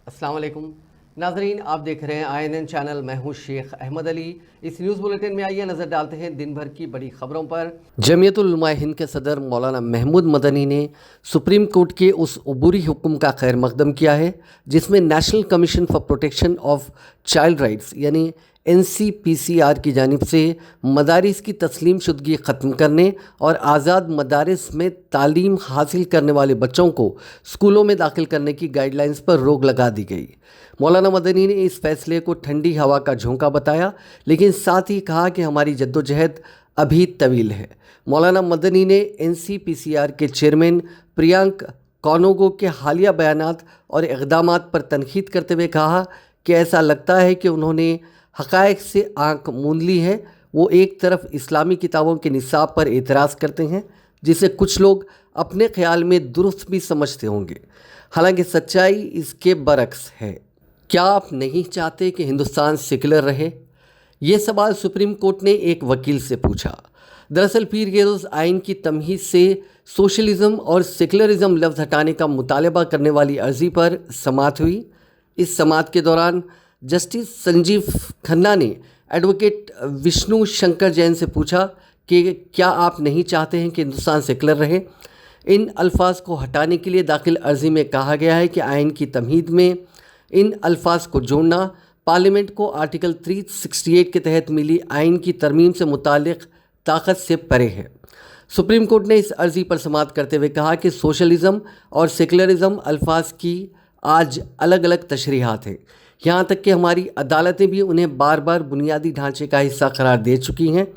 अस्सलाम वालेकुम नाजरीन, आप देख रहे हैं INN चैनल। मैं हूं शेख अहमद अली। इस न्यूज़ बुलेटिन में आइए नज़र डालते हैं दिन भर की बड़ी खबरों पर। जमीयतुल उलमा हिंद के सदर मौलाना महमूद मदनी ने सुप्रीम कोर्ट के उस अबूरी हुक्म का खैर मकदम किया है जिसमें national commission for protection of child rights यानी NCPCR की जानिब से मदारिस की तस्लीम शुदगी ख़त्म करने और आज़ाद मदारिस में तालीम हासिल करने वाले बच्चों को स्कूलों में दाखिल करने की गाइडलाइंस पर रोक लगा दी गई। मौलाना मदनी ने इस फैसले को ठंडी हवा का झोंका बताया, लेकिन साथ ही कहा कि हमारी जद्दोजहद अभी तवील है। मौलाना मदनी ने NCPCR के चेयरमैन प्रियांक कॉनोगो के हालिया बयानात और इक़दामात पर तनकीद करते हुए कहा कि ऐसा लगता है कि उन्होंने हक़ाइक़ से आंख मूंद ली है। वो एक तरफ इस्लामी किताबों के निसाब पर एतराज़ करते हैं जिसे कुछ लोग अपने ख़्याल में दुरुस्त भी समझते होंगे, हालांकि सच्चाई इसके बरक्स है। क्या आप नहीं चाहते कि हिंदुस्तान सेकुलर रहे? ये सवाल सुप्रीम कोर्ट ने एक वकील से पूछा। दरअसल पीर के रोज़ आइन की तमहीद से सोशलिज़म और सेकुलरिज़म लफ्ज़ हटाने का मुतालबा करने वाली अर्ज़ी पर समाअत हुई। इस समाअत के दौरान जस्टिस संजीव खन्ना ने एडवोकेट विष्णु शंकर जैन से पूछा कि क्या आप नहीं चाहते हैं कि हिंदुस्तान सेकुलर रहे? इन अल्फाज को हटाने के लिए दाखिल अर्ज़ी में कहा गया है कि आइन की तमहीद में इन अल्फाज को जोड़ना पार्लियामेंट को आर्टिकल 368 के तहत मिली आइन की तरमीम से मुताल्लिक़ ताकत से परे है। सुप्रीम कोर्ट ने इस अर्ज़ी पर समाअत करते हुए कहा कि सोशलिज़म और सेकुलरिज़म अल्फाज की आज अलग अलग तशरीहात हैं, यहाँ तक कि हमारी अदालतें भी उन्हें बार बार बुनियादी ढांचे का हिस्सा करार दे चुकी हैं।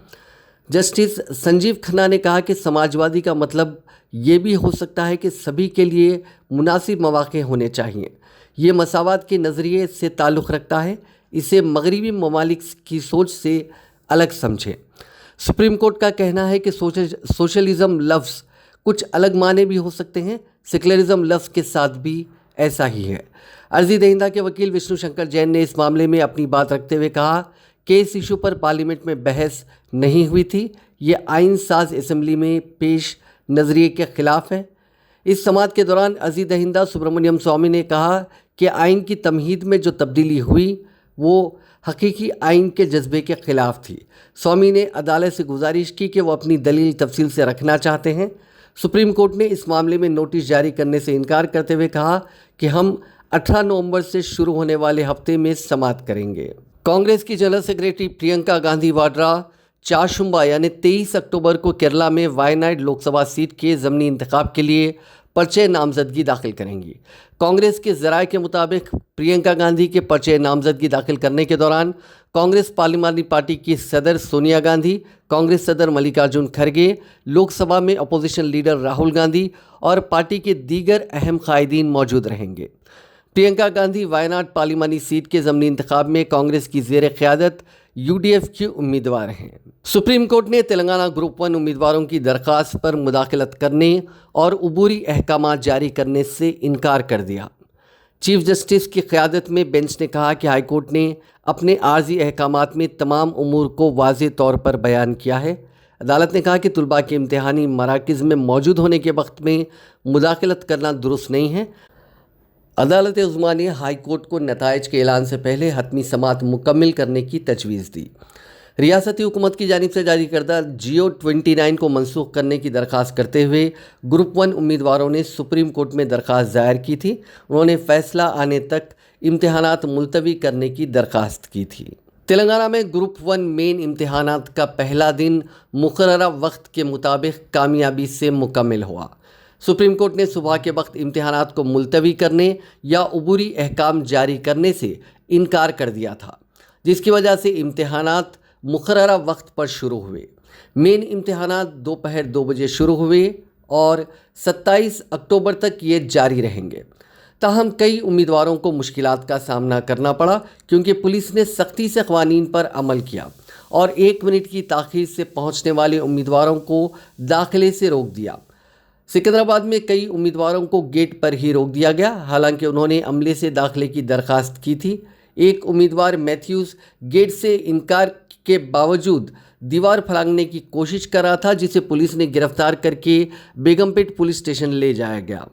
जस्टिस संजीव खन्ना ने कहा कि समाजवादी का मतलब ये भी हो सकता है कि सभी के लिए मुनासिब मौक़े होने चाहिए। ये मसावत के नज़रिए से ताल्लुक़ रखता है, इसे मगरबी ममालिक की सोच से अलग समझें। सुप्रीम कोर्ट का कहना है कि सोशलिज़म लफ्ज़ कुछ अलग माने भी हो सकते हैं, सेकुलरिज़म लफ्ज़ के साथ भी ऐसा ही है। अर्जी दहिंदा के वकील विष्णु शंकर जैन ने इस मामले में अपनी बात रखते हुए कहा कि इस इशू पर पार्लियामेंट में बहस नहीं हुई थी। ये आइन साज असम्बली में पेश नज़रिए के ख़िलाफ़ है। इस समाअत के दौरान अर्जी दहिंदा सुब्रमण्यम स्वामी ने कहा कि आइन की तमहीद में जो तब्दीली हुई वो हकीकी आइन के जज्बे के ख़िलाफ़ थी। स्वामी ने अदालत से गुजारिश की कि वो अपनी दलील तफसील से रखना चाहते हैं। सुप्रीम कोर्ट ने इस मामले में नोटिस जारी करने से इनकार करते हुए कहा कि हम 18 नवंबर से शुरू होने वाले हफ्ते में समाअत करेंगे। कांग्रेस की जनरल सेक्रेटरी प्रियंका गांधी वाड्रा चारशुम्बा यानी 23 अक्टूबर को केरला में वायनाड लोकसभा सीट के ज़मीनी इंतखाब के लिए पर्चे नामजदगी दाखिल करेंगी। कांग्रेस के ज़राए के मुताबिक प्रियंका गांधी के पर्चे नामजदगी दाखिल करने के दौरान कांग्रेस पार्लिमानी पार्टी की सदर सोनिया गांधी, कांग्रेस सदर मल्लिकार्जुन खड़गे, लोकसभा में अपोजिशन लीडर राहुल गांधी और पार्टी के दीगर अहम कायदीन मौजूद रहेंगे। प्रियंका गांधी वायनाड पार्लिमानी सीट के ज़मीनी इंतखाब में कांग्रेस की ज़ेर क़यादत UDF की उम्मीदवार हैं। सुप्रीम कोर्ट ने तेलंगाना ग्रुप 1 उम्मीदवारों की दरख्वास्त पर मुदाखलत करने और अबूरी अहकामात जारी करने से इनकार कर दिया। चीफ जस्टिस की क़यादत में बेंच ने कहा कि हाईकोर्ट ने अपने आर्जी अहकामात में तमाम उमूर को वाज़ेह तौर पर बयान किया है। अदालत ने कहा कि तुलबा के इम्तिहानी मराकज़ में मौजूद होने के वक्त में मुदाखलत करना दुरुस्त नहीं है। अदालत उज़्मा ने हाई कोर्ट को नताइज के ऐलान से पहले हतमी समाअत मुकम्मल करने की तजवीज़ दी। रियासती हुकूमत की जानिब से जारी करदा GO 29 को मनसूख करने की दरख्वास्त करते हुए ग्रुप 1 उम्मीदवारों ने सुप्रीम कोर्ट में दरख्वास्त दायर की थी। उन्होंने फ़ैसला आने तक इम्तिहानात मुलतवी करने की दरख्वास्त की थी। तेलंगाना में ग्रुप 1 मेन इम्तिहानात का पहला दिन मुकर्ररा वक्त के मुताबिक कामयाबी से मुकम्मल हुआ। सुप्रीम कोर्ट ने सुबह के वक्त इम्तिहानात को मुलतवी करने या अबूरी अहकाम जारी करने से इनकार कर दिया था, जिसकी वजह से इम्तिहानात मुकर्ररा वक्त पर शुरू हुए। मेन इम्तिहानात दोपहर 2 बजे शुरू हुए और 27 अक्टूबर तक ये जारी रहेंगे। ताहम कई उम्मीदवारों को मुश्किलात का सामना करना पड़ा क्योंकि पुलिस ने सख्ती से क़वानीन पर अमल किया और 1 मिनट की ताख़ीर से पहुँचने वाले उम्मीदवारों को दाखिले से रोक दिया। सिकंदराबाद में कई उम्मीदवारों को गेट पर ही रोक दिया गया, हालांकि उन्होंने अमले से दाखिले की दरख्वास्त की थी। एक उम्मीदवार मैथ्यूज़ गेट से इनकार के बावजूद दीवार फलांगने की कोशिश कर रहा था, जिसे पुलिस ने गिरफ्तार करके बेगमपेट पुलिस स्टेशन ले जाया गया।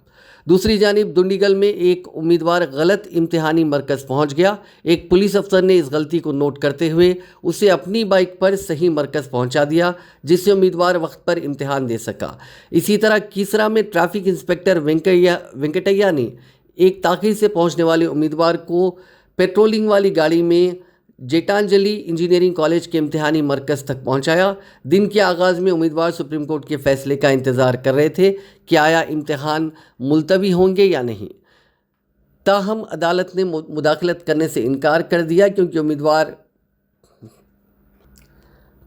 दूसरी जानिब दुंडीगल में एक उम्मीदवार गलत इम्तिहानी मरकज़ पहुंच गया। एक पुलिस अफसर ने इस गलती को नोट करते हुए उसे अपनी बाइक पर सही मरकज़ पहुंचा दिया, जिससे उम्मीदवार वक्त पर इम्तिहान दे सका। इसी तरह कीसरा में ट्रैफिक इंस्पेक्टर वेंकटैया ने एक ताख़ीर से पहुंचने वाले उम्मीदवार को पेट्रोलिंग वाली गाड़ी में जेटांजलि इंजीनियरिंग कॉलेज के इम्तिहानी मरकज़ तक पहुंचाया। दिन के आगाज़ में उम्मीदवार सुप्रीम कोर्ट के फैसले का इंतज़ार कर रहे थे कि आया इम्तिहान मुलतवी होंगे या नहीं। ताहम अदालत ने मुदाखलत करने से इनकार कर दिया क्योंकि उम्मीदवार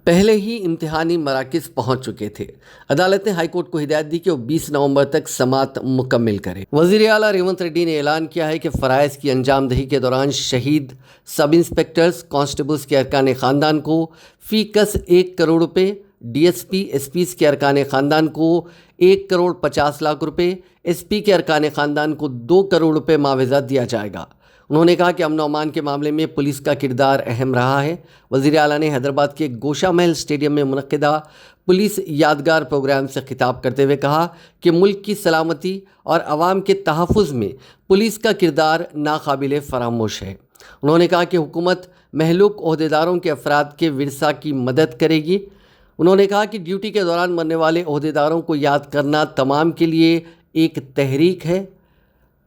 पहले ही इम्तिहानी मराकज़ पहुंच चुके थे। अदालत ने हाई कोर्ट को हिदायत दी कि वो 20 नवंबर तक समात मुकम्मिल करे। वज़ीर आला रेवंत रेड्डी ने ऐलान किया है कि फ़राइज़ की अंजाम दही के दौरान शहीद सब इंस्पेक्टर्स, कांस्टेबल्स के अरकान ख़ानदान को फ़ी कस 1 करोड़ रुपये, DSP, SPs के अरकान ख़ानदान को 1 करोड़ 50 लाख रुपये, SP के अरकान ख़ानदान को 2 करोड़ रुपये मुआवजा दिया जाएगा। उन्होंने कहा कि अमन अमान के मामले में पुलिस का किरदार अहम रहा है। वज़ीर आला ने हैदराबाद के गोशा महल स्टेडियम में मुनक़िदा पुलिस यादगार प्रोग्राम से खिताब करते हुए कहा कि मुल्क की सलामती और आवाम के तहफ़्फ़ुज़ में पुलिस का किरदार नाकाबिल फ़रामोश है। उन्होंने कहा कि हुकूमत महलूक ओहदेदारों के अफराद के विरसा की मदद करेगी। उन्होंने कहा कि ड्यूटी के दौरान मरने वाले ओहदेदारों को याद करना तमाम के लिए एक तहरीक है।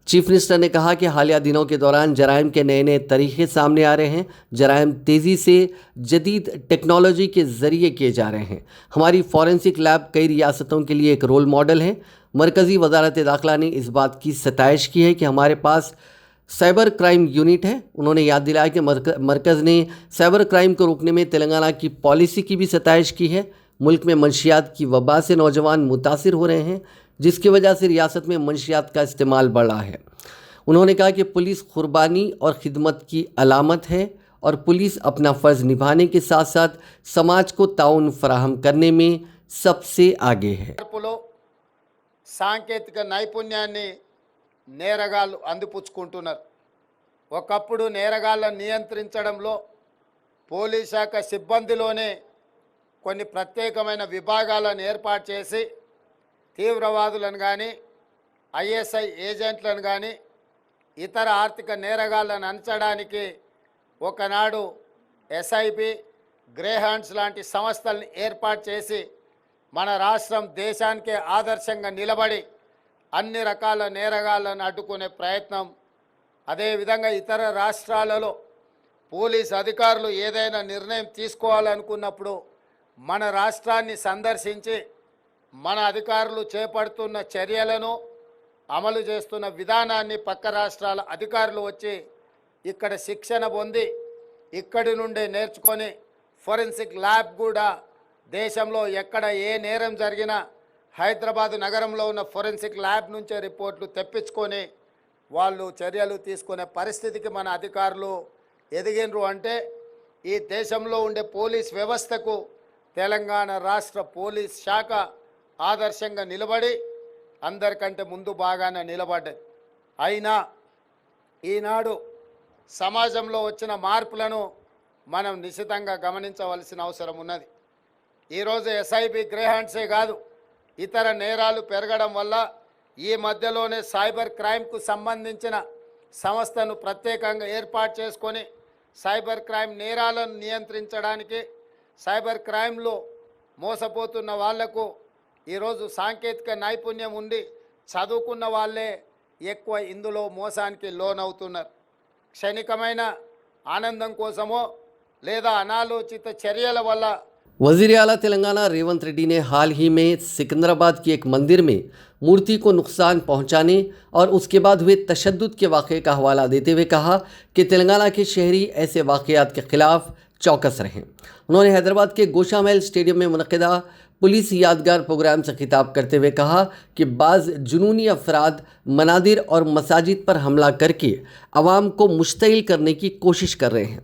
चीफ मिनिस्टर ने कहा कि हालिया दिनों के दौरान जराइम के नए नए तरीक़े सामने आ रहे हैं। जराइम तेज़ी से जदीद टेक्नोलॉजी के ज़रिए किए जा रहे हैं। हमारी फॉरेंसिक लैब कई रियासतों के लिए एक रोल मॉडल है। मरकज़ी वज़ारत दाखिला ने इस बात की सताइश की है कि हमारे पास साइबर क्राइम यूनिट है। उन्होंने याद दिलाया कि मरकज़ ने साइबर क्राइम को रोकने में तेलंगाना की पॉलिसी की भी सताइश की है। मुल्क में मंशियात की वबा से नौजवान मुतासिर हो रहे हैं, जिसकी वजह से रियासत में मंशियात का इस्तेमाल बढ़ा है। उन्होंने कहा कि पुलिस कुर्बानी और खिदमत की अलामत है और पुलिस अपना फ़र्ज़ निभाने के साथ साथ समाज को ताउन फराहम करने में सबसे आगे है। సాంకేతిక నైపుణ్యాన్ని నేరగాళ్ళు అందిపుచ్చుకుంటున్నారు. ఒకప్పుడు నేరగాళ్ళను నియంత్రించడంలో పోలీస్ శాఖ సిబ్బందిలోనే కొన్ని ప్రత్యేకమైన విభాగాలను ఏర్పాటు చేసి తీవ్రవాదులను కానీ, ISI ఏజెంట్లను కానీ, ఇతర ఆర్థిక నేరగాళ్ళను అంచడానికి ఒకనాడు SIB, గ్రేహాండ్స్ లాంటి సంస్థలను ఏర్పాటు చేసి మన రాష్ట్రం దేశానికే ఆదర్శంగా నిలబడి అన్ని రకాల నేరగాళ్ళను అడ్డుకునే ప్రయత్నం, అదేవిధంగా ఇతర రాష్ట్రాలలో పోలీస్ అధికారులు ఏదైనా నిర్ణయం తీసుకోవాలనుకున్నప్పుడు మన రాష్ట్రాన్ని సందర్శించి మన అధికారులు చేపడుతున్న చర్యలను, అమలు చేస్తున్న విధానాన్ని పక్క రాష్ట్రాల అధికారులు వచ్చి ఇక్కడ శిక్షణ పొంది ఇక్కడి నుండే నేర్చుకొని ఫోరెన్సిక్ ల్యాబ్ కూడా దేశంలో ఎక్కడ ఏ నేరం జరిగినా హైదరాబాద్ నగరంలో ఉన్న ఫోరెన్సిక్ ల్యాబ్ నుంచే రిపోర్ట్లు తెప్పించుకొని వాళ్ళు చర్యలు తీసుకునే పరిస్థితికి మన అధికారులు ఎదిగినరు. అంటే ఈ దేశంలో ఉండే పోలీస్ వ్యవస్థకు తెలంగాణ రాష్ట్ర పోలీస్ శాఖ ఆదర్శంగా నిలబడి అందరికంటే ముందు బాగానే నిలబడ్డది. అయినా ఈనాడు సమాజంలో వచ్చిన మార్పులను మనం నిశితంగా గమనించవలసిన అవసరం ఉన్నది. ఈరోజు SIB, గ్రేహాండ్సే కాదు, ఇతర నేరాలు పెరగడం వల్ల ఈ మధ్యలోనే సైబర్ క్రైమ్కు సంబంధించిన సంస్థను ప్రత్యేకంగా ఏర్పాటు చేసుకొని సైబర్ క్రైమ్ నేరాలను నియంత్రించడానికి, సైబర్ క్రైమ్లో మోసపోతున్న వాళ్లకు ఈరోజు సాంకేతిక నైపుణ్యం ఉండి చదువుకున్న వాళ్ళే ఎక్కువ ఇందులో మోసానికి లోనవుతున్నారు. క్షణికమైన ఆనందం కోసమో లేదా అనాలోచిత చర్యల వల్ల वज़ीर आला तेलंगाना रेवंत रेड्डी ने हाल ही में सिकंदराबाद की एक मंदिर में मूर्ति को नुकसान पहुंचाने और उसके बाद हुए तशद्दुद के वाक़े का हवाला देते हुए कहा कि तेलंगाना के शहरी ऐसे वाक़यात के ख़िलाफ़ चौकस रहें। उन्होंने हैदराबाद के गोशा महल स्टेडियम में मुनक़िदा पुलिस यादगार प्रोग्राम से खिताब करते हुए कहा कि बाज़ जुनूनी अफराद मनादिर और मसाजिद पर हमला करके आवाम को मुश्तइल करने की कोशिश कर रहे हैं,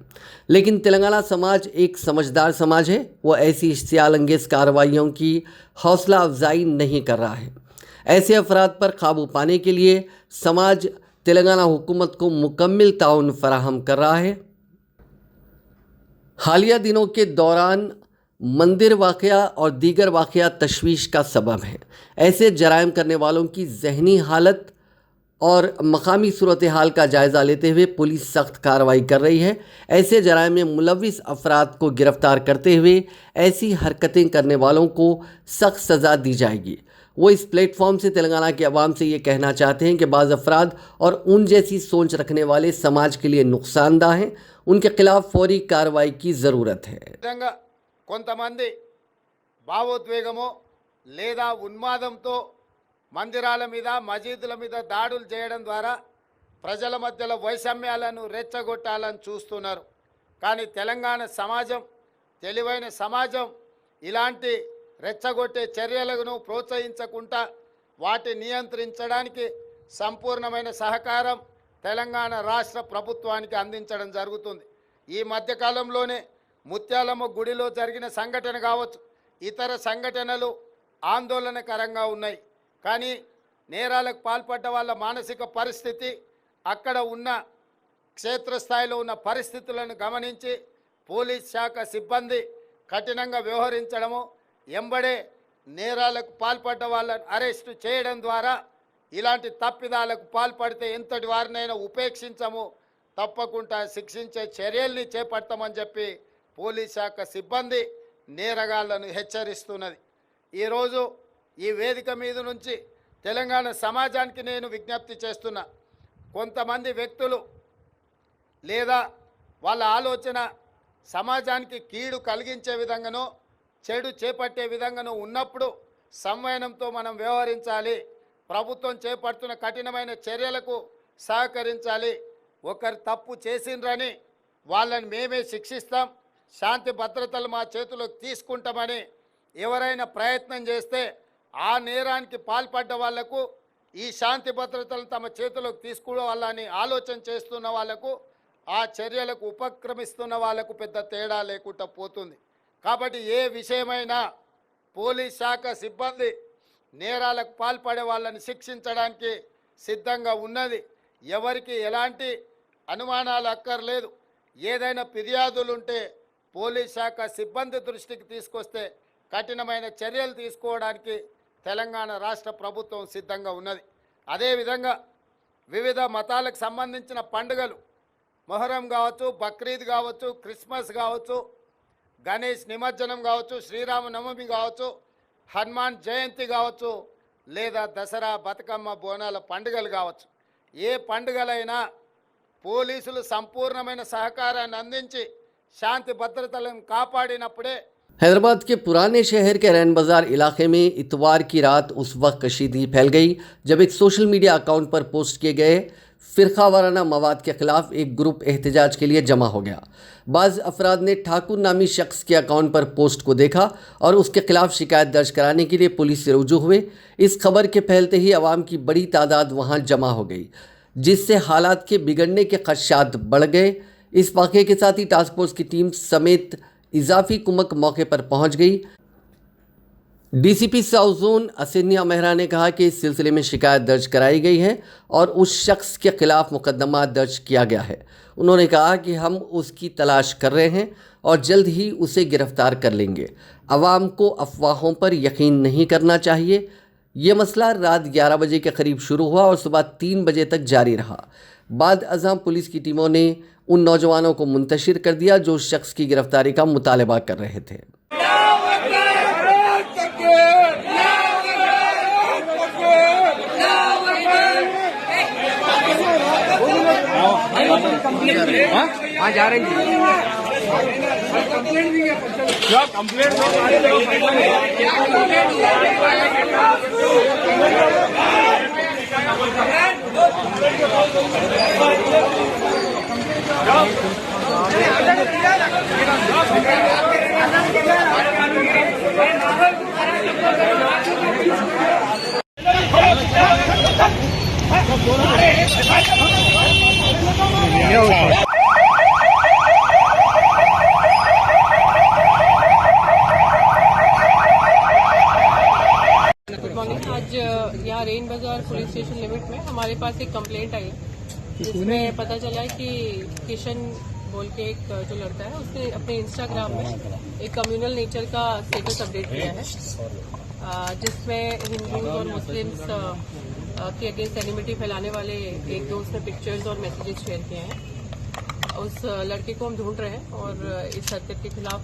लेकिन तेलंगाना समाज एक समझदार समाज है। वो ऐसी इश्तियाल अंगेज़ कार्रवाइयों की हौसला अफजाई नहीं कर रहा है। ऐसे अफराद पर काबू पाने के लिए समाज तेलंगाना हुकूमत को मुकम्मल ताउन फराहम कर रहा है। हालिया दिनों के दौरान मंदिर वाक़या और दीगर वाक़या तशवीश का सबब है। ऐसे जराइम करने वालों की ज़हनी हालत और मकामी सूरत हाल का जायज़ा लेते हुए पुलिस सख्त कार्रवाई कर रही है। ऐसे जराइम में मुलविस अफराद को गिरफ्तार करते हुए ऐसी हरकतें करने वालों को सख्त सज़ा दी जाएगी। वो इस प्लेटफॉर्म से तेलंगाना के अवाम से ये कहना चाहते हैं कि बाज़ अफराद और उन जैसी सोच रखने वाले समाज के लिए नुकसानदा हैं, उनके खिलाफ फौरी कार्रवाई की ज़रूरत है। విధంగా కొంతమంది భావోద్వేగమో లేదా ఉన్మాదంతో మందిరాల మీద మసీదుల మీద దాడులు చేయడం ద్వారా ప్రజల మధ్యలో వైషమ్యాలను రెచ్చగొట్టాలని చూస్తున్నారు. కానీ తెలంగాణ సమాజం తెలివైన సమాజం ఇలాంటి రెచ్చగొట్టే చర్యలను ప్రోత్సహించకుండా వాటి నియంత్రించడానికి సంపూర్ణమైన సహకారం తెలంగాణ రాష్ట్ర ప్రభుత్వానికి అందించడం జరుగుతుంది. ఈ మధ్యకాలంలోనే ముత్యాలమ్మ గుడిలో జరిగిన సంఘటన కావచ్చు, ఇతర సంఘటనలు ఆందోళనకరంగా ఉన్నాయి. కానీ నేరాలకు పాల్పడ్డ వాళ్ళ మానసిక పరిస్థితి, అక్కడ ఉన్న క్షేత్రస్థాయిలో ఉన్న పరిస్థితులను గమనించి పోలీస్ శాఖ సిబ్బంది కఠినంగా వ్యవహరించడము, ఎంబడే నేరాలకు పాల్పడ్డ వాళ్ళను అరెస్టు చేయడం ద్వారా ఇలాంటి తప్పిదాలకు పాల్పడితే ఎంతటి వారినైనా ఉపేక్షించము, తప్పకుండా శిక్షించే చర్యల్ని చేపడతామని చెప్పి పోలీస్ శాఖ సిబ్బంది నేరగాళ్లను హెచ్చరిస్తున్నది. ఈరోజు ఈ వేదిక మీద నుంచి తెలంగాణ సమాజానికి నేను విజ్ఞప్తి చేస్తున్నా. కొంతమంది వ్యక్తులు లేదా వాళ్ళ ఆలోచన సమాజానికి కీడు కలిగించే విధంగానో చెడు చేపట్టే విధంగానో ఉన్నప్పుడు సంవయనంతో మనం వ్యవహరించాలి. ప్రభుత్వం చేపడుతున్న కఠినమైన చర్యలకు సహకరించాలి. ఒకరు తప్పు చేసిండ్రని వాళ్ళని మేమే శిక్షిస్తాం, శాంతి భద్రతలు మా చేతిలోకి తీసుకుంటామని ఎవరైనా ప్రయత్నం చేస్తే ఆ నేరానికి పాల్పడ్డ వాళ్లకు ఈ శాంతి భద్రతలను తమ చేతిలోకి తీసుకోవాలని ఆలోచన చేస్తున్న వాళ్లకు, ఆ చర్యలకు ఉపక్రమిస్తున్న వాళ్లకు పెద్ద తేడా లేకుండా పోతుంది. కాబట్టి ఏ విషయమైనా పోలీస్ శాఖ సిబ్బంది నేరాలకు పాల్పడే వాళ్ళని శిక్షించడానికి సిద్ధంగా ఉన్నది. ఎవరికి ఎలాంటి అనుమానాలు అక్కర్లేదు. ఏదైనా ఫిర్యాదులుంటే పోలీస్ శాఖ సిబ్బంది దృష్టికి తీసుకొస్తే కఠినమైన చర్యలు తీసుకోవడానికి తెలంగాణ రాష్ట్ర ప్రభుత్వం సిద్ధంగా ఉన్నది. అదేవిధంగా వివిధ మతాలకు సంబంధించిన పండుగలు, మొహరం కావచ్చు, బక్రీద్ కావచ్చు, క్రిస్మస్ కావచ్చు, గణేష్ నిమజ్జనం కావచ్చు, శ్రీరామనవమి కావచ్చు, హనుమాన్ జయంతి కావచ్చు, లేదా దసరా, బతుకమ్మ, బోనాల పండుగలు కావచ్చు, ఏ పండుగలైనా పోలీసులు సంపూర్ణమైన సహకారాన్ని అందించి శాంతి భద్రతలను కాపాడినప్పుడే। हैदराबाद के पुराने शहर के रैन बाज़ार इलाके में इतवार की रात उस वक्त कशीदगी फैल गई जब एक सोशल मीडिया अकाउंट पर पोस्ट किए गए फ़िरका वाराना मवाद के ख़िलाफ़ एक ग्रुप एहतजाज के लिए जमा हो गया। बाज़ अफराद ने ठाकुर नामी शख्स के अकाउंट पर पोस्ट को देखा और उसके ख़िलाफ़ शिकायत दर्ज कराने के लिए पुलिस से रुजू हुए। इस खबर के फैलते ही आवाम की बड़ी तादाद वहाँ जमा हो गई, जिससे हालात के बिगड़ने के खदशात बढ़ गए। इस वाक़े के साथ ही टास्क फोर्स की टीम समेत इजाफी कुमक मौके पर पहुंच गई। डीसीपी साउथ जोन असिनिया मेहरा ने कहा कि इस सिलसिले में शिकायत दर्ज कराई गई है और उस शख्स के खिलाफ मुकदमा दर्ज किया गया है। उन्होंने कहा कि हम उसकी तलाश कर रहे हैं और जल्द ही उसे गिरफ्तार कर लेंगे। आवाम को अफवाहों पर यकीन नहीं करना चाहिए। ये मसला रात 11 बजे के करीब शुरू हुआ और सुबह 3 बजे तक जारी रहा। बाद अज़ां पुलिस की टीमों ने उन नौजवानों को मुंतशिर कर दिया जो उस शख्स की गिरफ्तारी का मुतालबा कर रहे थे। जा रही आज यहाँ रेन बाजार पुलिस स्टेशन लिमिट में हमारे पास एक कंप्लेंट आई है, जिसमें पता चला है कि किशन बोल के एक जो लड़का है उसने अपने इंस्टाग्राम में एक कम्युनल नेचर का स्टेटस अपडेट किया है, जिसमें हिंदूज और मुस्लिम्स के अगेंस्ट एनिमिटी फैलाने वाले एक दो उसने पिक्चर्स और मैसेजेस शेयर किए हैं। उस लड़के को हम ढूंढ रहे हैं और इस हरकत के खिलाफ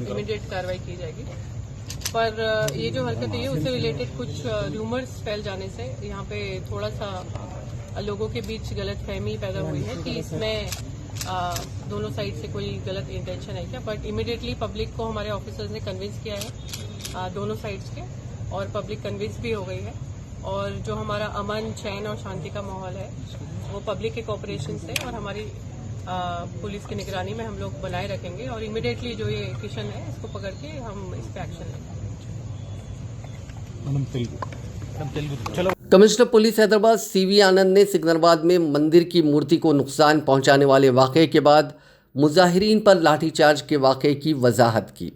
इमीडिएट कार्रवाई की जाएगी। पर ये जो हरकत है उससे रिलेटेड कुछ रूमर्स फैल जाने से यहाँ पे थोड़ा सा लोगों के बीच गलतफहमी पैदा हुई है कि इसमें दोनों साइड से कोई गलत इंटेंशन है क्या। बट इमीडिएटली पब्लिक को हमारे ऑफिसर्स ने कन्विंस किया है दोनों साइड्स के, और पब्लिक कन्विंस भी हो गई है। और जो हमारा अमन, चैन और शांति का माहौल है वो पब्लिक के कोऑपरेशन से और हमारी पुलिस की निगरानी में हम लोग बनाए रखेंगे। और इमीडिएटली जो ये किशन है इसको पकड़ के हम इस पे एक्शन लेंगे। कमिश्नर पुलिस हैदराबाद सीवी आनंद ने सिकंदराबाद में मंदिर की मूर्ति को नुकसान पहुंचाने वाले वाक़े के बाद मुजाहिरीन पर लाठीचार्ज के वाक़े की वजाहत की।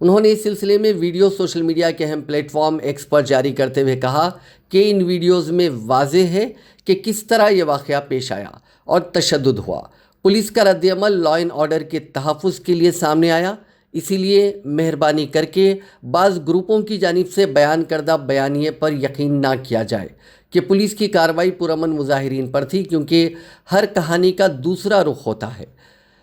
उन्होंने इस सिलसिले में वीडियो सोशल मीडिया के अहम प्लेटफॉर्म एक्स पर जारी करते हुए कहा कि इन वीडियोज़ में वाज़ेह है कि किस तरह ये वाक़या पेश आया और तशद्दुद हुआ। पुलिस का रद्दअमल लॉ एंड ऑर्डर के तहफ़्फ़ुज़ के लिए सामने आया, इसीलिए मेहरबानी करके बाज़ ग्रुपों की जानिब से बयान करदा बयानिए पर यकीन ना किया जाए कि पुलिस की कार्रवाई पुरअमन मुजाहिरीन पर थी, क्योंकि हर कहानी का दूसरा रुख होता है।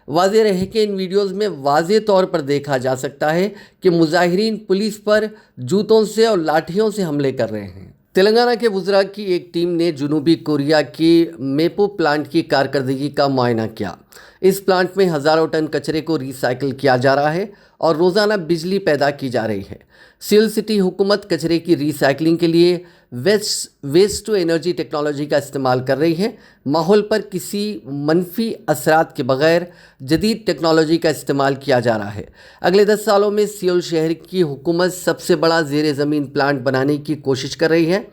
वाज़ेह रहे कि इन वीडियोज़ में वाज़ेह तौर पर देखा जा सकता है कि मुजाहिरीन पुलिस पर जूतों से और लाठियों से हमले कर रहे हैं। तेलंगाना के वुज़रा की एक टीम ने जनूबी कोरिया की मेपो प्लांट की कारकर्दगी का मुआयना किया। इस प्लांट में हज़ारों टन कचरे को रिसाइकिल किया जा रहा है और रोज़ाना बिजली पैदा की जा रही है। सियल सिटी हुकूमत कचरे की रिसाइकलिंग के लिए वेस्ट टू एनर्जी टेक्नोलॉजी का इस्तेमाल कर रही है। माहौल पर किसी मनफी असरात के बगैर जदीद टेक्नोलॉजी का इस्तेमाल किया जा रहा है। अगले 10 सालों में सियोल शहर की हुकूमत सबसे बड़ा ज़ेर ज़मीन प्लांट बनाने की कोशिश कर रही है।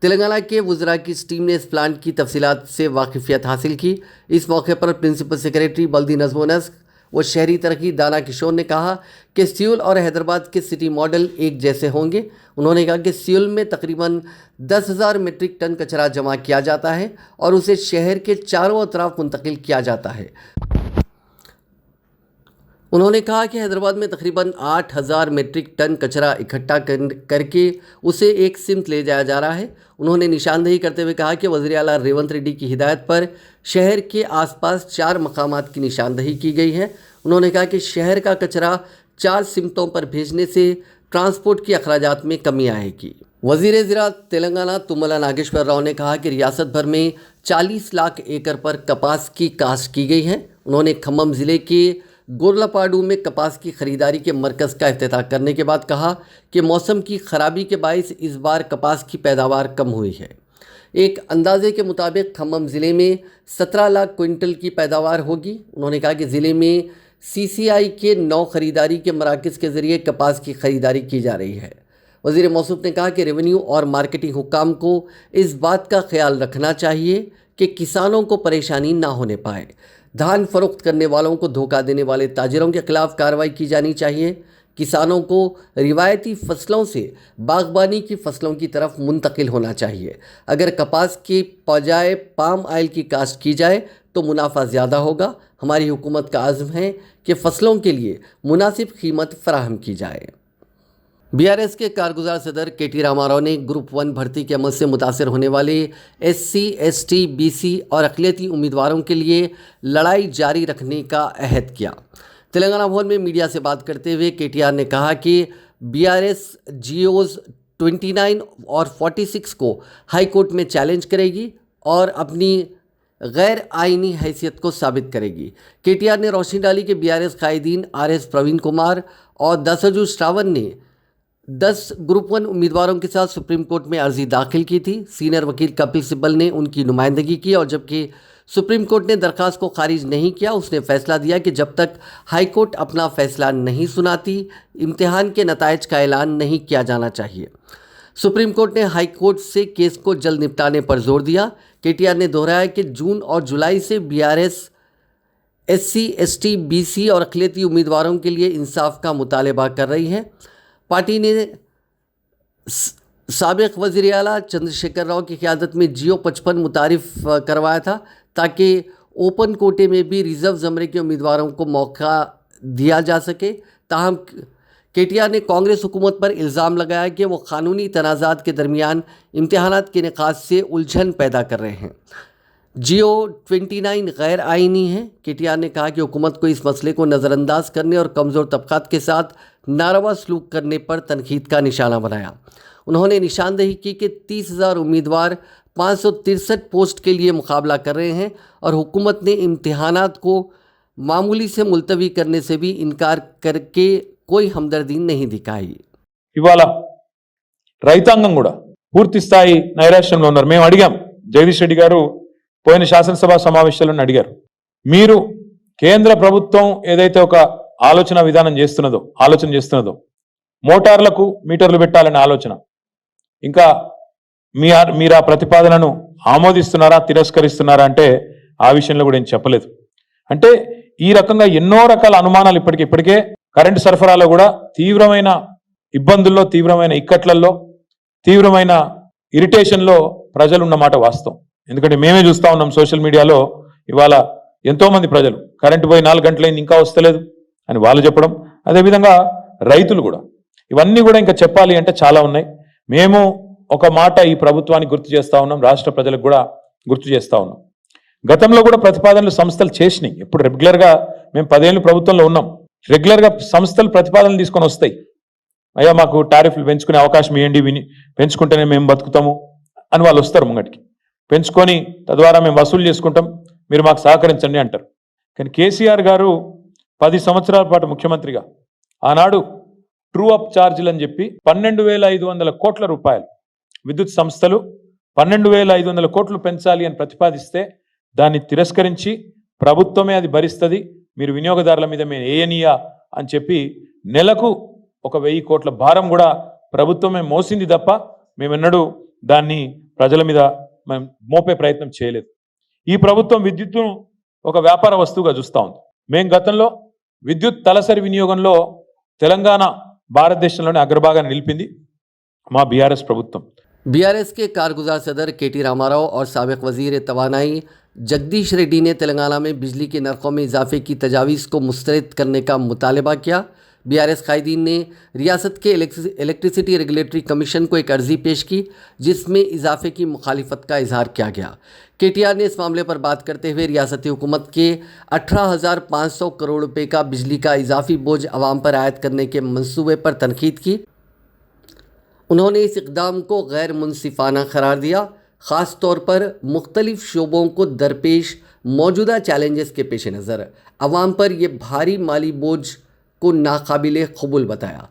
तेलंगाना के वुज़रा की इस टीम ने इस प्लांट की तफसीलात से वाकिफियत हासिल की। इस मौके पर प्रिंसिपल सेक्रेटरी बल्दी नज़्म व नस्क व शहरी तरक्की दाना किशोर ने कहा कि सियोल और हैदराबाद के सिटी मॉडल एक जैसे होंगे। उन्होंने कहा कि सियोल में तकरीबन 10,000 मीट्रिक टन कचरा जमा किया जाता है और उसे शहर के चारों तरफ मुंतकिल किया जाता है। उन्होंने कहा कि हैदराबाद में तकरीबन 8,000 मीट्रिक टन कचरा इकट्ठा करके उसे एक सिमत ले जाया जा रहा है। उन्होंने निशानदेही करते हुए कहा कि वज़ीर आला रेवंत रेड्डी की हिदायत पर शहर के आसपास 4 मकामात की निशानदेही की गई है। उन्होंने कहा कि शहर का कचरा 4 सिमतों पर भेजने से ट्रांसपोर्ट के अखराजात में कमी आएगी। वज़ीर ज़राअत तेलंगाना तुम्मला नागेश्वर राव ने कहा कि रियासत भर में 40 लाख एकड़ पर कपास की काश्त की गई है। उन्होंने खम्मम ज़िले के गोरलापाडू में कपास की ख़रीदारी के मरकज़ का इफ्तिताह करने के बाद कहा कि मौसम की ख़राबी के बाइस इस बार कपास की पैदावार कम हुई है। एक अंदाजे के मुताबिक खम्मम ज़िले में 17 लाख क्विंटल की पैदावार होगी। उन्होंने कहा कि ज़िले में CCI के 9 ख़रीदारी के मराकज़ के ज़रिए कपास की ख़रीदारी की जा रही है। वज़ीर मौसूफ ने कहा कि रेवेन्यू और मार्केटिंग हुक्काम को इस बात का ख्याल रखना चाहिए कि किसानों को परेशानी ना होने पाए। धान फरोख्त करने वालों को धोखा देने वाले ताजिरों के खिलाफ कार्रवाई की जानी चाहिए। किसानों को रिवायती फसलों से बागबानी की फसलों की तरफ मुंतकिल होना चाहिए। अगर कपास के बजाय पाम ऑयल की काश्त की जाए तो मुनाफा ज़्यादा होगा। हमारी हुकूमत का आज़म है कि फ़सलों के लिए मुनासिब कीमत फराहम की जाए। BRS के कारगुजार सदर KT रामाराव ने ग्रुप 1 भर्ती के अमल से मुतासर होने वाले SC, ST, BC और अक़लियती उम्मीदवारों के लिए लड़ाई जारी रखने का अहद किया। तेलंगाना भवन में मीडिया से बात करते हुए KTR ने कहा कि BRS GOs 29 और 46 को हाई कोर्ट में चैलेंज करेगी और अपनी गैर आइनी हैसियत को साबित करेगी। KTR ने रोशनी डाली कि BRS कायदीन RS प्रवीण कुमार और दसजू श्रावण ने 10 ग्रुप 1 उम्मीदवारों के साथ सुप्रीम कोर्ट में अर्जी दाखिल की थी। सीनियर वकील कपिल सिब्बल ने उनकी नुमाइंदगी की और जबकि सुप्रीम कोर्ट ने दरख्वास्त को खारिज नहीं किया, उसने फैसला दिया कि जब तक हाई कोर्ट अपना फैसला नहीं सुनाती इम्तिहान के नताइज का ऐलान नहीं किया जाना चाहिए। सुप्रीम कोर्ट ने हाई कोर्ट से केस को जल्द निपटाने पर जोर दिया। KTR ने दोहराया कि जून और जुलाई से BRS SC, ST, BC और अक़लियती उम्मीदवारों के लिए इंसाफ का मुतालबा कर रही है। पार्टी ने साबिक़ वज़ीर आला चंद्रशेखर राव की क़यादत में GO 55 मुतारिफ करवाया था ताकि ओपन कोटे में भी रिज़र्व ज़मरे के उम्मीदवारों को मौका दिया जा सके। ताहम KTR ने कांग्रेस हुकूमत पर इल्ज़ाम लगाया कि वो कानूनी तनाज़ात के दरमियान इम्तिहानात के निकात से उलझन पैदा कर रहे हैं। जियो 29 गैर आइनी है। KTR ने कहा कि हुकूमत को इस मसले को नज़रअंदाज करने और कमज़ोर तबक़ात के साथ नारवा सलूक करने पर तनकीद का निशाना बनाया। उन्होंने निशानदेही की कि 30,000 उम्मीदवार 563 पोस्ट के लिए मुकाबला कर रहे हैं और हुकूमत ने इम्तिहानात को मामूली से मुलतवी करने से भी इनकार करके कोई हमदर्दी नहीं दिखाई। ఇవాళ రైతాంగం కూడా పూర్తి స్థాయి నైరాశ్యంలో ఉన్నారు. మేము అడిగాం, జగదీష్ రెడ్డి గారు పోయిన శాసనసభ సమావేశాల్లో అడిగారు, మీరు కేంద్ర ప్రభుత్వం ఏదైతే ఒక ఆలోచన చేస్తున్నదో మోటార్లకు మీటర్లు పెట్టాలనే ఆలోచన, ఇంకా మీరు ఆ ప్రతిపాదనను ఆమోదిస్తున్నారా తిరస్కరిస్తున్నారా అంటే ఆ విషయంలో కూడా ఏం చెప్పలేదు. అంటే ఈ రకంగా ఎన్నో రకాల అనుమానాలు ఇప్పటికే కరెంటు సరఫరాలో కూడా తీవ్రమైన ఇబ్బందుల్లో, తీవ్రమైన ఇక్కట్లలో, తీవ్రమైన ఇరిటేషన్లో ప్రజలు ఉన్నమాట వాస్తవం. ఎందుకంటే మేమే చూస్తా ఉన్నాం సోషల్ మీడియాలో ఇవాళ ఎంతో మంది ప్రజలు కరెంటు పోయి 4 గంటలైంది ఇంకా వస్తలేదు అని వాళ్ళు చెప్పడం, అదేవిధంగా రైతులు కూడా. ఇవన్నీ కూడా ఇంకా చెప్పాలి అంటే చాలా ఉన్నాయి. మేము ఒక మాట ఈ ప్రభుత్వానికి గుర్తు చేస్తా ఉన్నాం, రాష్ట్ర ప్రజలకు కూడా గుర్తు చేస్తా ఉన్నాం. గతంలో కూడా ప్రతిపాదనలు సంస్థలు చేసినాయి. ఇప్పుడు రెగ్యులర్గా మేము 10 ఏళ్ళు ప్రభుత్వంలో ఉన్నాం. రెగ్యులర్గా సంస్థలు ప్రతిపాదనలు తీసుకొని వస్తాయి, అయ్యా మాకు టారిఫ్లు పెంచుకునే అవకాశం ఇవ్వండి, పెంచుకుంటేనే మేము బతుకుతాము అని వాళ్ళు వస్తారు ముంగటికి. పెంచుకొని తద్వారా మేము వసూలు చేసుకుంటాం, మీరు మాకు సహకరించండి అంటారు. కానీ కేసీఆర్ గారు 10 సంవత్సరాల పాటు ముఖ్యమంత్రిగా ఆనాడు ట్రూ అప్ ఛార్జీలు అని చెప్పి 12,500 కోట్ల రూపాయలు విద్యుత్ సంస్థలు 12,500 కోట్లు పెంచాలి అని ప్రతిపాదిస్తే దాన్ని తిరస్కరించి ప్రభుత్వమే అది భరిస్తుంది, మీరు వినియోగదారుల మీద మేము ఏయనియా అని చెప్పి నెలకు 1,000 కోట్ల భారం కూడా ప్రభుత్వమే మోసింది తప్ప మేమెన్నడూ దాన్ని ప్రజల మీద మేము మోపే ప్రయత్నం చేయలేదు. ఈ ప్రభుత్వం విద్యుత్తును ఒక వ్యాపార వస్తువుగా చూస్తూ ఉంది. మేము గతంలో విద్యుత్ తలసరి వినియోగంలో తెలంగాణ భారతదేశంలోనే అగ్రభాగాన్ని నిలిపింది మా BRS ప్రభుత్వం. BRS के कारगुजार सदर KT रामाराव और साबिक वजीर तवानाई जगदीश रेड्डी ने तेलंगाना में बिजली के नरखों में इजाफे की तजावीज़ को मुस्तरद करने का मुतालबा किया। BRS कायदीन ने रियासत के इलेक्ट्रिसिटी रेगुलेटरी कमीशन को एक अर्जी पेश की जिसमें इजाफे की मुखालिफत का इजहार किया गया। KTR ने इस मामले पर बात करते हुए रियासती हुकूमत के 18,500 करोड़ रुपए का बिजली का इजाफी बोझ अवाम पर आयद करने के मंसूबे पर तनकीद की। उन्होंने इस इक़दाम को गैर मुनसिफाना करार दिया, ख़ास तौर पर मुख्तलिफ शोबों को दरपेश मौजूदा चैलेंजेस के पेश नज़र अवाम पर यह भारी माली बोझ को नाकाबिले कबूल बताया।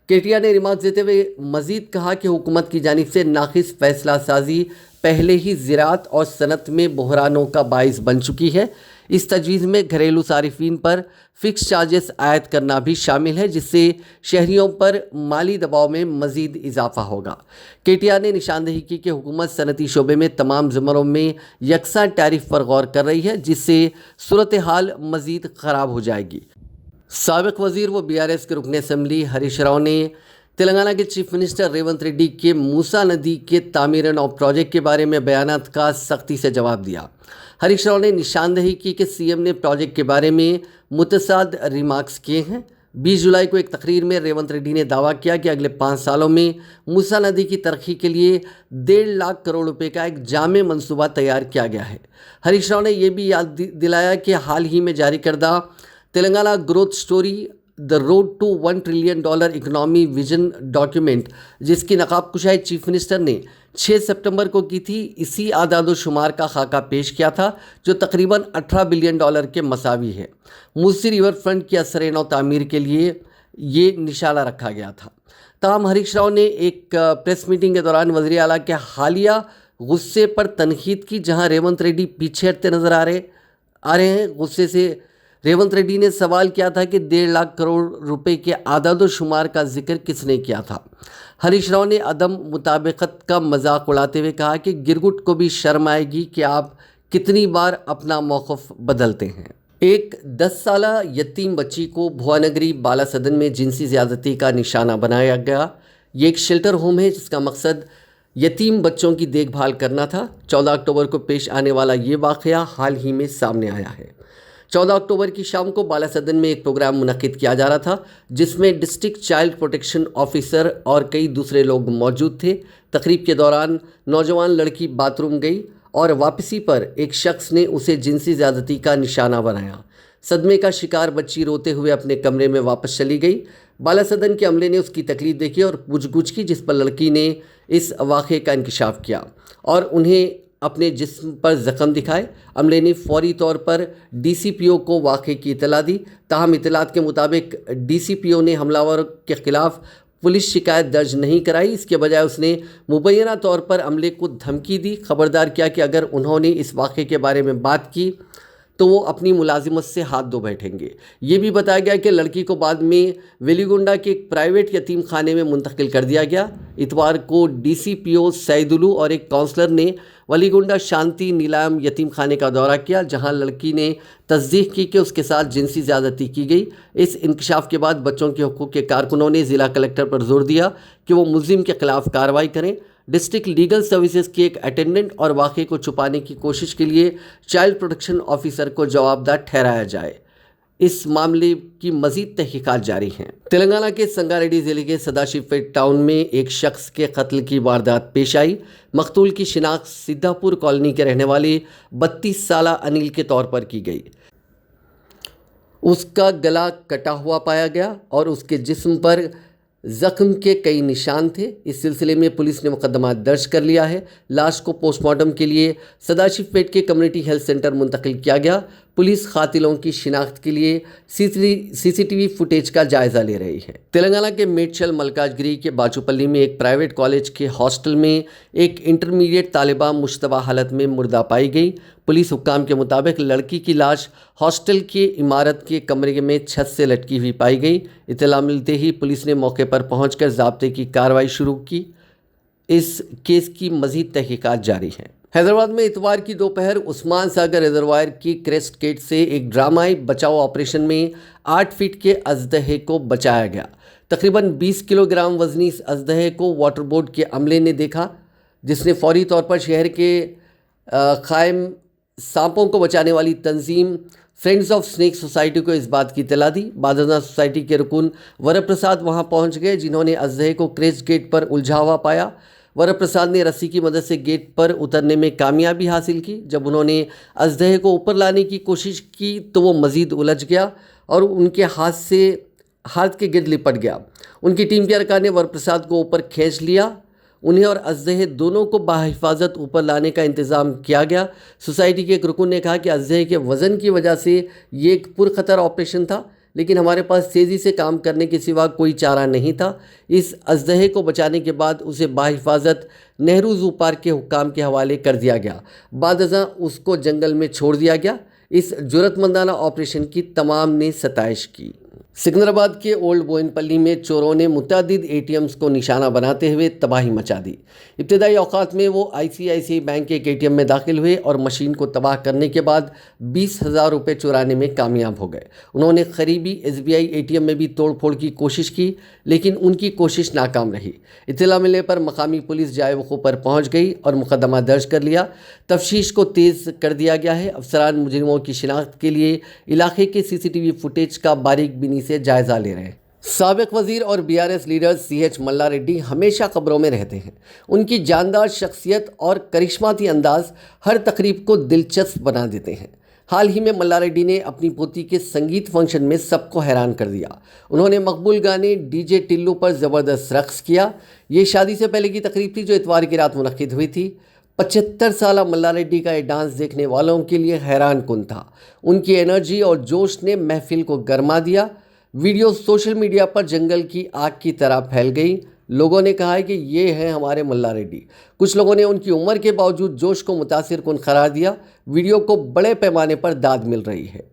KTR ने रिमार्क देते हुए मज़ीद कहा कि हुकूमत की जानिब से नाक़िस फ़ैसला साजी पहले ही ज़राअत और सनत में बहरानों का बाइस बन चुकी है। इस तजवीज़ में घरेलू सारिफीन पर फ़िक्स चार्जेस आयद करना भी शामिल है, जिससे शहरियों पर माली दबाव में मज़ीद इजाफा होगा। KTR ने निशानदेही की कि हुकूमत सनती शोबे में तमाम ज़मरों में यकसा टैरिफ पर गौर कर रही है, जिससे सूरत हाल मज़ीद ख़राब हो जाएगी। साबिक वज़ीर व BRS के रुकन असम्बली हरीश राव ने तेलंगाना के चीफ मिनिस्टर रेवंत रेड्डी के मूसा नदी के तामीर नौ प्रोजेक्ट के बारे में बयानात का सख्ती से जवाब दिया। हरीश राव ने निशानदेही की कि CM ने प्रोजेक्ट के बारे में मुतसाद रिमार्क्स किए हैं। 20 जुलाई को एक तकरीर में रेवंत रेड्डी ने दावा किया कि अगले 5 सालों में मूसा नदी की तरक्की के लिए 1.5 लाख करोड़ रुपए का एक जामे मंसूबा तैयार किया गया है। हरीश राव ने यह भी याद दिलाया कि हाल ही में जारी करदा Telangana growth story the road to $1 trillion economy vision document, जिसकी नकाब कुशाई चीफ मिनिस्टर ने 6 सितंबर को की थी, इसी आदाद शुमार का खाका पेश किया था जो तकरीबन $18 बिलियन के मसावी है। मूसी रिवर फ्रंट की असर नौ तामीर के लिए ये निशाना रखा गया था। ताहम हरीश राव ने एक प्रेस मीटिंग के दौरान वज़ीर आला के हालिया गुस्से पर तनकीद की, जहाँ रेवंत रेड्डी पीछे हटते नज़र आ रहे हैं। गुस्से से रेवंत रेड्डी ने सवाल किया था कि 1.5 लाख करोड़ रुपए के आदाद शुमार का जिक्र किसने किया था। हरीश राव ने अदम मुताबिकत का मजाक उड़ाते हुए कहा कि गिरगुट को भी शर्म आएगी कि आप कितनी बार अपना मौक़िफ़ बदलते हैं। एक 10 साला यतीम बच्ची को भुआनगरी बाला सदन में जिनसी ज़्यादती का निशाना बनाया गया। ये एक शेल्टर होम है जिसका मकसद यतीम बच्चों की देखभाल करना था। 14 अक्टूबर को पेश आने वाला ये वाक़या हाल ही में सामने आया है। 14 अक्टूबर की शाम को बाला सदन में एक प्रोग्राम मुनक्किद किया जा रहा था जिसमें डिस्ट्रिक्ट चाइल्ड प्रोटेक्शन ऑफिसर और कई दूसरे लोग मौजूद थे। तकरीब के दौरान नौजवान लड़की बाथरूम गई और वापसी पर एक शख्स ने उसे जिनसी ज़्यादती का निशाना बनाया। सदमे का शिकार बच्ची रोते हुए अपने कमरे में वापस चली गई। बाला सदन के अमले ने उसकी तकलीफ देखी और पूछगछ की, जिस पर लड़की ने इस वाक़े का इंकशाफ किया और उन्हें अपने जिस्म पर ज़ख़म दिखाए। अमले ने फौरी तौर पर डीसीपीओ को वाक़े की इतला दी। ताहम इतलात के मुताबिक डीसीपीओ ने हमलावर के ख़िलाफ़ पुलिस शिकायत दर्ज नहीं कराई। इसके बजाय उसने मुबैना तौर पर अमले को धमकी दी, खबरदार किया कि अगर उन्होंने इस वाक़े के बारे में बात की तो वो अपनी मुलाजिमत से हाथ धो बैठेंगे। ये भी बताया गया कि लड़की को बाद में वेलिगोंडा के एक प्राइवेट यतीम खाने में मुंतकिल कर दिया गया। इतवार को डीसीपीओ सैदुलू और एक काउंसलर ने वेलिगोंडा शांति नीलाम यतीम खाने का दौरा किया, जहां लड़की ने तस्दीक की कि उसके साथ जिनसी ज़्यादती की गई। इस इंकशाफ के बाद बच्चों के हकूक़ के कारकुनों ने ज़िला कलेक्टर पर जोर दिया कि वो मुलजिम के ख़िलाफ़ कार्रवाई करें। डिस्ट्रिक्ट लीगल सर्विसेज के एक अटेंडेंट और वाक़े को छुपाने की कोशिश के लिए चाइल्ड प्रोटेक्शन ऑफिसर को जवाबदार ठहराया जाए। इस मामले की मज़ीद तहकीकात जारी हैं। तेलंगाना के संगारेड्डी ज़िले के सदाशिवपेट टाउन में एक शख्स के कत्ल की वारदात पेश आई। मकतूल की शिनाख्त सिद्धापुर कॉलोनी के रहने वाले 32 साला अनिल के तौर पर की गई। उसका गला कटा हुआ पाया गया और उसके जिस्म पर ज़ख्म के कई निशान थे। इस सिलसिले में पुलिस ने मुकदमा दर्ज कर लिया है। लाश को पोस्टमार्टम के लिए सदाशिवपेट के कम्युनिटी हेल्थ सेंटर मुंतकिल किया गया। पुलिस कातिलों की शिनाख्त के लिए सीसीटीवी फुटेज का जायज़ा ले रही है। तेलंगाना के मेडचल मलकाजगिरी के बाचूपल्ली में एक प्राइवेट कॉलेज के हॉस्टल में एक इंटरमीडिएट तालिबा मुश्तबा हालत में मुर्दा पाई गई। पुलिस हुक्काम के मुताबिक लड़की की लाश हॉस्टल की इमारत के कमरे में छत से लटकी हुई पाई गई। इत्तला मिलते ही पुलिस ने मौके पर पहुंचकर ज़ाब्ते की कार्रवाई शुरू की। इस केस की मज़ीद तहकीकात जारी है। हैदराबाद में इतवार की दोपहर उस्मान सागर रिजर्वायर की क्रेस्ट गेट से एक ड्रामाई बचाव ऑपरेशन में 8 फीट के अजदहे को बचाया गया। तकरीबन 20 किलोग्राम वजनी इस अजदहे को वाटर बोर्ड के अमले ने देखा, जिसने फौरी तौर पर शहर के कायम सांपों को बचाने वाली तंजीम फ्रेंड्स ऑफ स्नेक सोसाइटी को इस बात की इत्तला दी। बादशाह सोसाइटी के रुकन वरप्रसाद वहां पहुंच गए, जिन्होंने अजदहे को क्रेस्ट गेट पर उलझा हुआ पाया। वरप्रसाद ने रस्सी की मदद से गेट पर उतरने में कामयाबी हासिल की। जब उन्होंने अजदहे को ऊपर लाने की कोशिश की तो वो मज़ीद उलझ गया और उनके हाथ के गिर्द लिपट गया। उनकी टीम के अरकान ने वरप्रसाद को ऊपर खींच लिया। उन्हें और अजदहे दोनों को बाहिफाजत ऊपर लाने का इंतज़ाम किया गया। सोसाइटी के एक रुकन ने कहा कि अजदहे के वज़न की वजह से ये एक पुरखतर ऑपरेशन था, लेकिन हमारे पास तेज़ी से काम करने के सिवा कोई चारा नहीं था। इस अजदहे को बचाने के बाद उसे बाहिफाजत नेहरू ज़ू पार्क के हुक्काम के हवाले कर दिया गया। बाद उसको जंगल में छोड़ दिया गया। इस जुर्रतमंदाना ऑपरेशन की तमाम ने सताइश की। सिकंदराबाद के ओल्ड बोयनपल्ली में चोरों ने मुतअद्दिद एटीएम्स को निशाना बनाते हुए तबाही मचा दी। इब्तदाई औकात में वो ICICI बैंक के एक एटीएम में दाखिल हुए और मशीन को तबाह करने के बाद 20,000 रुपये चुराने में कामयाब हो गए। उन्होंने करीबी SBI एटीएम में भी तोड़फोड़ की कोशिश की, लेकिन उनकी कोशिश नाकाम रही। इत्तला मिलने पर मकामी पुलिस जाए वक़ूफ़ पर पहुँच गई और मुकदमा दर्ज कर लिया। तफ्तीश को तेज़ कर दिया गया है। अफसरान मुजरिमों की शिनाख्त के लिए इलाके के CCTV फुटेज का बारीक बीनी से जायज़ा ले रहे हैं। साबिक वज़ीर और BRS लीडर CH मल्ला रेड्डी हमेशा खबरों में रहते हैं। उनकी जानदार शख्सियत और करिश्माती अंदाज हर तकरीब को दिलचस्प बना देते हैं। हाल ही में मल्ला रेड्डी ने अपनी पोती के संगीत फंक्शन में सबको हैरान कर दिया। उन्होंने मकबूल गाने DJ टिल्लू पर ज़बरदस्त रक़्स किया। ये शादी से पहले की तकरीब थी जो इतवार की रात मुनक़्क़िद हुई थी। 75 साला मल्ला रेड्डी का ये डांस देखने वालों के लिए हैरान कुन था। उनकी एनर्जी और जोश ने महफिल को गरमा दिया। वीडियो सोशल मीडिया पर जंगल की आग की तरह फैल गई। लोगों ने कहा है कि ये हैं हमारे मल्ला रेड्डी। कुछ लोगों ने उनकी उम्र के बावजूद जोश को मुतासिर कुन करार दिया। वीडियो को बड़े पैमाने पर दाद मिल रही है।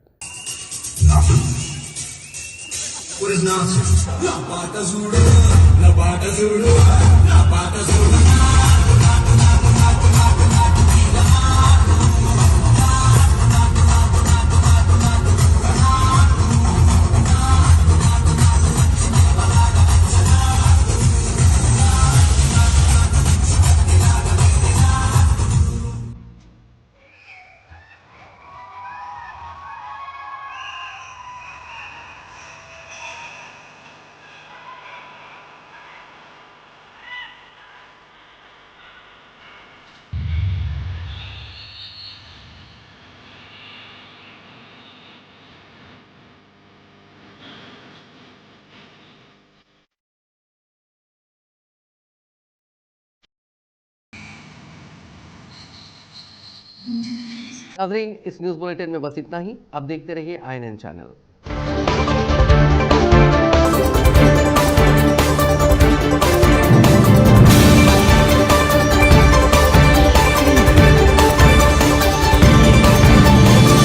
नाज़रीन, इस न्यूज़ बुलेटिन में बस इतना ही। आप देखते रहिए INN चैनल।